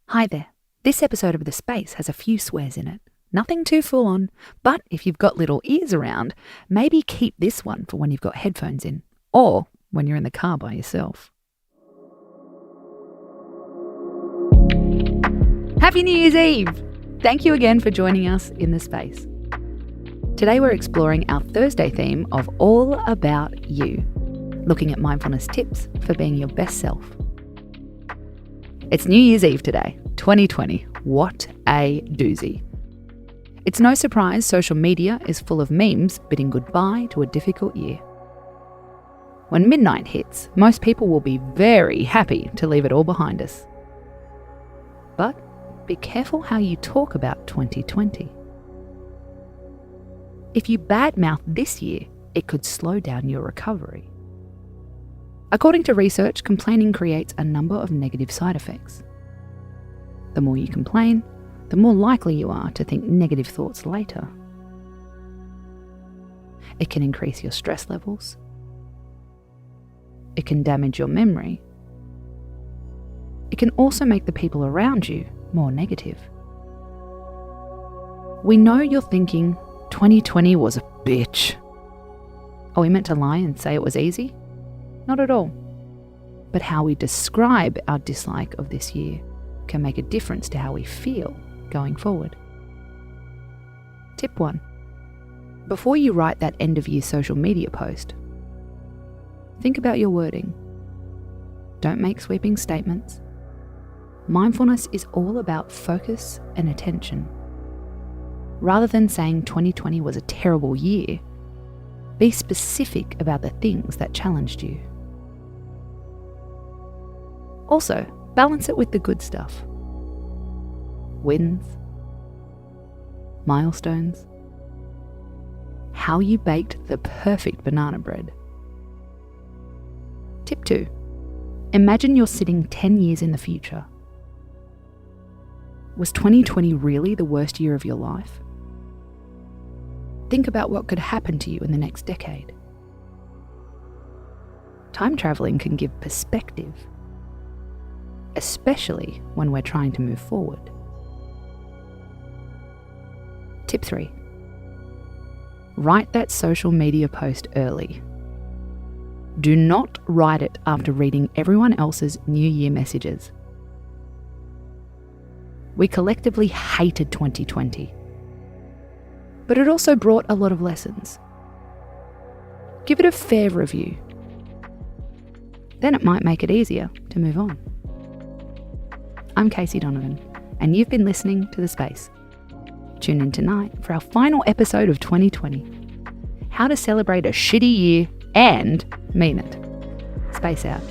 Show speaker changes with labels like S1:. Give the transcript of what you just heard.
S1: Hi there. This episode of The Space has a few swears in it. Nothing too full on, but if you've got little ears around, maybe keep this one for when you've got headphones in, or when you're in the car by yourself. Happy New Year's Eve! Thank you again for joining us in The Space. Today we're exploring our Thursday theme of All About You, looking at mindfulness tips for being your best self. It's New Year's Eve today, 2020. What a doozy. It's no surprise social media is full of memes bidding goodbye to a difficult year. When midnight hits, most people will be very happy to leave it all behind us. But be careful how you talk about 2020. If you badmouth this year, it could slow down your recovery. According to research, complaining creates a number of negative side effects. The more you complain, the more likely you are to think negative thoughts later. It can increase your stress levels. It can damage your memory. It can also make the people around you more negative. We know you're thinking 2020 was a bitch. Are we meant to lie and say it was easy? Not at all. But how we describe our dislike of this year can make a difference to how we feel going forward. Tip 1. Before you write that end-of-year social media post, think about your wording. Don't make sweeping statements. Mindfulness is all about focus and attention. Rather than saying 2020 was a terrible year, be specific about the things that challenged you. Also, balance it with the good stuff. Wins, milestones, how you baked the perfect banana bread. Tip 2. Imagine you're sitting 10 years in the future. Was 2020 really the worst year of your life? Think about what could happen to you in the next decade. Time traveling can give perspective, especially when we're trying to move forward. Tip 3. Write that social media post early. Do not write it after reading everyone else's New Year messages. We collectively hated 2020, but it also brought a lot of lessons. Give it a fair review. Then it might make it easier to move on. I'm Casey Donovan, and you've been listening to The Space. Tune in tonight for our final episode of 2020. How to celebrate a shitty year and mean it. Space out.